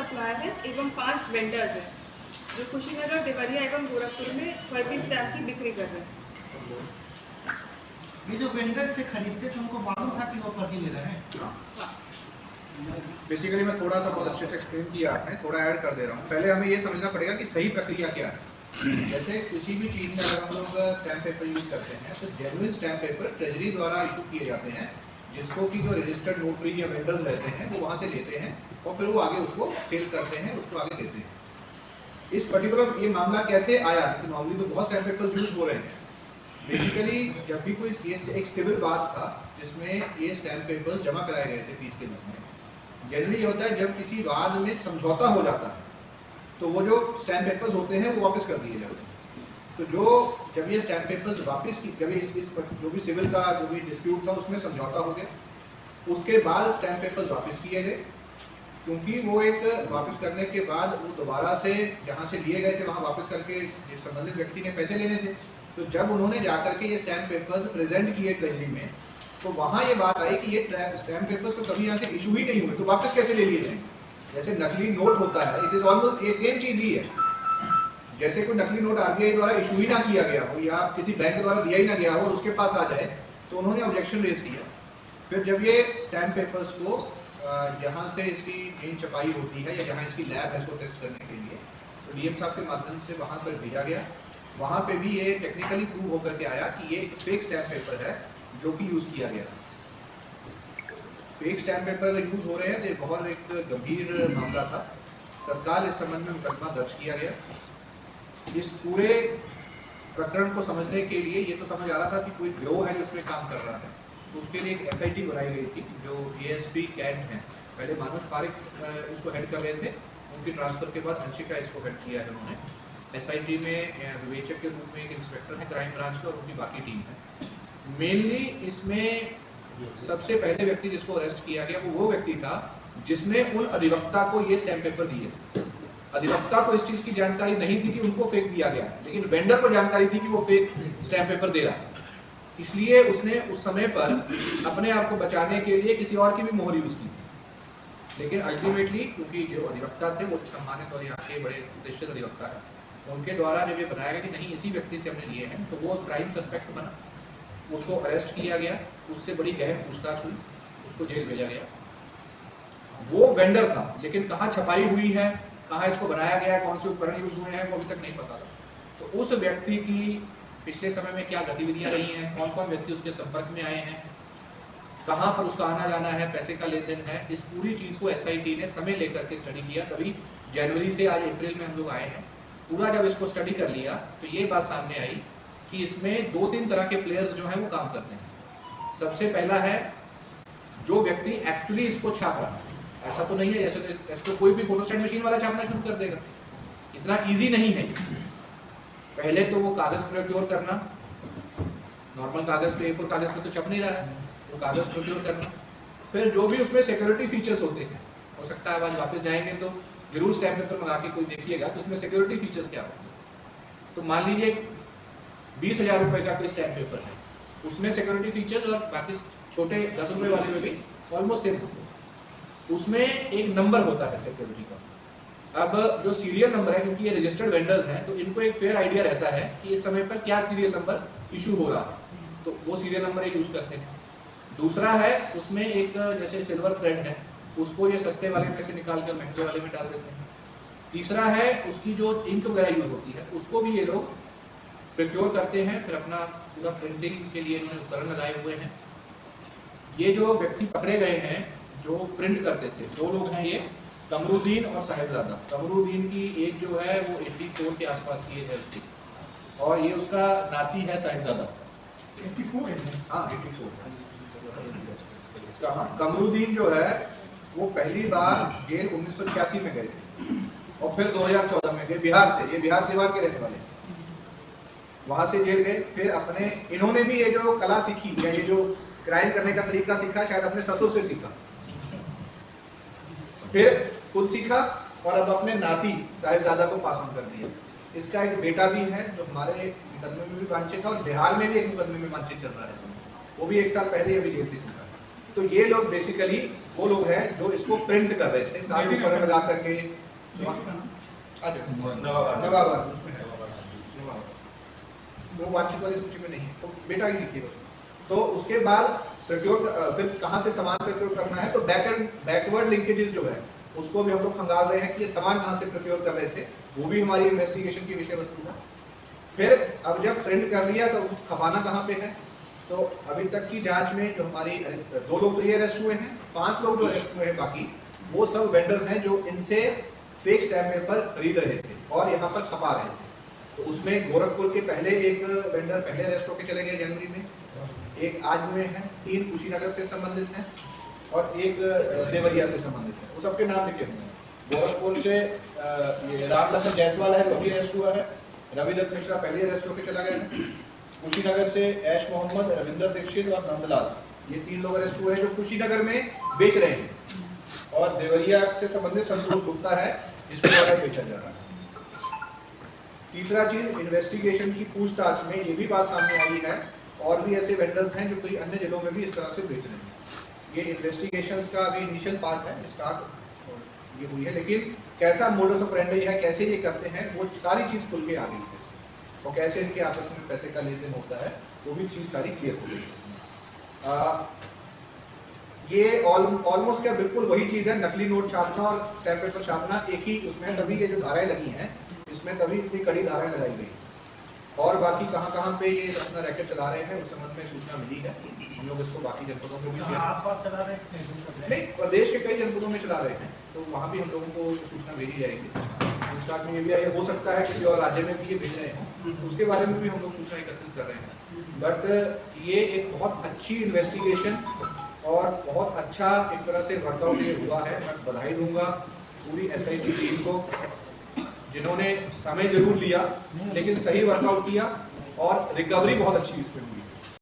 Supplier हैं एवं 5 vendors हैं जो कुशीनगर, देवरिया एवं गोरखपुर में फर्जी स्टैम्प की बिक्री कर रहे हैं। ये जो वेंडर से खरीदते थे उनको मालूम था कि वो फर्जी ले रहे हैं? हाँ। बेसिकली मैं थोड़ा सा बहुत अच्छे से एक्सप्लेन किया है, थोड़ा ऐड कर दे रहा हूँ। पहले हमें ये समझना पड़ेगा कि सही प्रक्रिया क्या है। जैसे किसी भी चीज़ में अगर हम लोग स्टैम्प पेपर यूज़ करते हैं तो जेन्युइन स्टैम्प पेपर ट्रेजरी द्वारा इशू किए जाते हैं, जिसको कि जो रजिस्टर्ड नोटरी या वेंडर्स रहते हैं वो वहाँ से लेते हैं और फिर वो आगे उसको सेल करते हैं, उसको आगे देते हैं। इस पर्टिकुलर ये मामला कैसे आया कि नॉर्मली तो बहुत स्टैम्प पेपर्स यूज़ हो रहे हैं। बेसिकली जब भी कोई ये एक सिविल बात था जिसमें ये स्टैम्प पेपर्स जमा कराए गए थे फीस के रूप में। जनरली होता है जब किसी वाद में समझौता हो जाता है तो वो जो स्टैम्प पेपर्स होते हैं वो वापस कर दिए जाते हैं। तो जब ये स्टैम्प पेपर्स वापस की, जब इस जो भी सिविल का जो भी डिस्प्यूट था उसमें समझौता हो गया, उसके बाद स्टैम्प पेपर्स वापस किए गए, क्योंकि वो एक वापस करने के बाद वो दोबारा से जहाँ से लिए गए थे वहाँ वापस करके जिस संबंधित व्यक्ति ने पैसे लेने थे, तो जब उन्होंने जाकर के ये स्टैम्प पेपर्स प्रेजेंट किए ट्रेजरी में तो वहाँ ये बात आई कि ये स्टैम्प पेपर्स तो कभी यहाँ से इशू ही नहीं हुए, तो वापस कैसे ले लिए जाएंगे। जैसे नकली नोट होता है, इट इज ऑलमोस्ट ये सेम चीज़ ही है। जैसे कोई नकली नोट आरबीआई द्वारा इशू ही ना किया गया हो या किसी बैंक द्वारा दिया ही ना गया हो और उसके पास आ जाए, तो उन्होंने ऑब्जेक्शन रेज किया। फिर जब ये स्टैम्प पेपर्स को जहाँ से इसकी मेन छपाई होती है या जहाँ इसकी लैब है इसको टेस्ट करने के लिए, तो डीएम साहब के माध्यम से वहाँ पर भेजा गया। वहाँ पे भी ये टेक्निकली प्रूव होकर के आया कि ये एक फेक स्टैम्प पेपर है जो कि यूज़ किया गया। फेक स्टैम्प पेपर अगर यूज़ हो रहे हैं तो ये बहुत एक गंभीर मामला था। तत्काल इस संबंध में मुकदमा दर्ज किया गया। इस पूरे प्रकरण को समझने के लिए ये तो समझ आ रहा था कि कोई गिरोह है जो इसमें काम कर रहा है, तो उसके लिए एक एसआईटी बनाई गई थी जो एएसपी कैंट हैं। पहले मानुष पारिक इसको हेड कर रहे थे, उनकी ट्रांसफर के बाद अंशिका इसको हेड किया है उन्होंने। एसआईटी में विवेचक के रूप में एक इंस्पेक्टर है क्राइम ब्रांच का और उनकी बाकी टीम है। मेनली इसमें सबसे पहले व्यक्ति जिसको अरेस्ट किया गया वो व्यक्ति था जिसने उन अधिवक्ता को ये स्टैम्प पेपर दिए। अधिवक्ता को इस चीज की जानकारी नहीं थी कि उनको फेक दिया गया, लेकिन वेंडर को जानकारी थी कि वो फेक स्टैम्प पेपर दे रहा है। इसलिए उसने उस समय पर अपने आप को बचाने के लिए किसी और की भी मोहर यूज की। लेकिन अल्टीमेटली क्योंकि जो अधिवक्ता थे वो सम्मानित और यहाँ के बड़े प्रतिष्ठित अधिवक्ता है, उनके द्वारा जब ये बताया गया कि नहीं इसी व्यक्ति से हमने लिए हैं, तो वो क्राइम सस्पेक्ट बना, उसको अरेस्ट किया गया, उससे बड़ी गहन पूछताछ हुई, उसको जेल भेजा गया। वो वेंडर था, लेकिन कहाँ छपाई हुई है, कहाँ इसको बनाया गया है, कौन से उपकरण यूज हुए हैं, वो अभी तक नहीं पता था। तो उस व्यक्ति की पिछले समय में क्या गतिविधियां रही हैं, कौन कौन व्यक्ति उसके संपर्क में आए हैं, कहाँ पर उसका आना जाना है, पैसे का लेन देन है, इस पूरी चीज को एसआईटी ने समय लेकर के स्टडी किया। तभी जनवरी से आज अप्रैल में हम लोग आए हैं। पूरा जब इसको स्टडी कर लिया तो ये बात सामने आई कि इसमें 2-3 तरह के प्लेयर्स जो हैं वो काम करते हैं। सबसे पहला है जो व्यक्ति एक्चुअली इसको छाप रहा है। ऐसा तो नहीं है जैसे तो कोई भी फोटोस्टेट मशीन वाला छापना शुरू कर देगा, इतना इजी नहीं है। पहले तो वो कागज प्रोक्योर करना, नॉर्मल कागज पे A4 कागज पे तो छप नहीं रहा है, तो कागज प्रोक्योर करना। फिर जो भी उसमें सिक्योरिटी फीचर्स होते हैं, हो सकता है आज वापस जाएंगे तो जरूर स्टैम्प पेपर मंगा के कोई देखिएगा तो उसमें सिक्योरिटी फीचर्स क्या होते हैं। तो मान लीजिए 20,000 रुपए का कोई स्टैम्प पेपर है, उसमें सिक्योरिटी फीचर्स और बाकी छोटे 10 रुपए वाले में भी ऑलमोस्ट सेम होते हैं। उसमें एक नंबर होता है सिक्योरिटी का। अब जो सीरियल नंबर है, क्योंकि ये रजिस्टर्ड वेंडर्स हैं, तो इनको एक फेयर आइडिया रहता है कि इस समय पर क्या सीरियल नंबर इशू हो रहा है, तो वो सीरियल नंबर यूज करते हैं। दूसरा है उसमें एक जैसे सिल्वर थ्रेड है, उसको ये सस्ते वाले में से निकाल कर महंगे वाले में डाल देते हैं। तीसरा है उसकी जो इंक वगैरह यूज होती है उसको भी ये लोग प्रोक्योर करते हैं, फिर अपना पूरा प्रिंटिंग के लिए इन्होंने उपकरण लगाए हुए हैं। ये जो व्यक्ति पकड़े गए हैं जो प्रिंट करते थे, 2 लोग हैं ये, कमरुद्दीन और साहिबजादा। कमरुद्दीन की एज जो है वो 84 के आसपास की एज है उसकी, और ये उसका नाती है साहिबजादा। 84 है। हाँ 84। कमरुद्दीन जो है वो पहली बार जेल 1986 में गए थे और फिर 2014 में गए बिहार से। ये बिहार सेवा के रहने वाले, वहां से जेल गए। फिर अपने इन्होंने भी ये जो कला सीखी या ये जो क्राइम करने का तरीका सीखा शायद अपने ससुर से सीखा, फिर खुद सीखा और अब अपने नाती साहिबजादा को पास ऑन कर दिया। इसका एक बेटा भी है जो हमारे मुकदमे में भी वांछित है और बिहार में भी एक मुकदमे में वांछित चल रहा है, वो भी 1 साल पहले अभी जेल से छूटा है। तो ये लोग बेसिकली वो लोग हैं जो इसको प्रिंट कर रहे थे, साथ ऊपर लगा करके नवाबार वो वांछित वाली सूची में नहीं है, तो बेटा ही लिखिएगा। तो उसके बाद प्रोक्योर फिर कहाँ से सामान प्रोक्योर करना है, तो बैकवर्ड लिंकेजेस जो है उसको भी हम लोग खंगाल रहे हैं कि ये सामान कहाँ से प्रोक्योर कर रहे थे, वो भी हमारी इन्वेस्टिगेशन की विषय वस्तु है। फिर अब जब प्रिंट कर लिया तो खपाना कहाँ पे है, तो अभी तक की जांच में जो हमारी 2 लोग तो ये अरेस्ट हुए हैं, 5 लोग जो अरेस्ट हुए हैं बाकी वो सब वेंडर्स हैं जो इनसे फेक स्टैम्प पेपर खरीद रहे थे और यहाँ पर खपा रहे थे। तो उसमें गोरखपुर के पहले एक वेंडर पहले अरेस्ट होकर चले गए जनवरी में, एक आज हुए हैं, 3 कुशीनगर से संबंधित हैं और एक देवरिया से संबंधित है। वो सबके नाम लिखे हुए हैं। गोरखपुर से ये रामलखन जायसवाल है, वो भी अरेस्ट हुआ है। रविदत्त मिश्रा पहले अरेस्ट होकर चला गया है। कुशीनगर से ऐश मोहम्मद, रविंदर दीक्षित और नंदलाल, ये 3 लोग अरेस्ट हुए हैं जो कुशीनगर में बेच रहे हैं। और देवरिया से संबंधित संतोष गुप्ता है जिसको ऑर्डर बेचा जा रहा है। तीसरा चीज, इन्वेस्टिगेशन की पूछताछ में ये भी बात सामने आई है और भी ऐसे वेंडर्स हैं जो कई अन्य जिलों में भी इस तरह से बेच रहे हैं। ये इन्वेस्टिगेशंस का अभी इनिशियल पार्ट है, स्टार्ट ये हुई है, लेकिन कैसा मोडस ऑपरेंडी है, कैसे ये करते हैं, वो सारी चीज़ खुल के आ गई है। और कैसे इनके आपस में पैसे का लेन देन होता है वो भी चीज़ सारी क्लियर हो गई। ये ऑलमोस्ट क्या बिल्कुल वही चीज़ है, नकली नोट छापना और स्टैम्प पेपर छापना एक ही उसमें, तभी ये जो धाराएं लगी हैं इसमें तभी इतनी कड़ी धाराएं लगाई गई। और बाकी कहाँ पे ये अपना रैकेट चला रहे हैं उस संबंध में सूचना मिली है। हम लोग इसको बाकी जनपदों में भी आसपास चला रहे हैं, नहीं, प्रदेश के कई जनपदों में चला रहे हैं, तो वहाँ भी हम लोगों को सूचना भेजी जाएगी। पूछताछ में ये भी है, हो सकता है किसी और राज्य में भी ये भेज रहे हों, उसके बारे में भी हम लोग सूचना एकत्रित कर रहे हैं। बट ये एक बहुत अच्छी इन्वेस्टिगेशन और बहुत अच्छा एक तरह से वर्कआउट ये हुआ है। मैं बधाई दूंगा पूरी SIT टीम को जिन्होंने समय जरूर लिया लेकिन सही वर्कआउट किया और रिकवरी बहुत अच्छी इसमें हुई।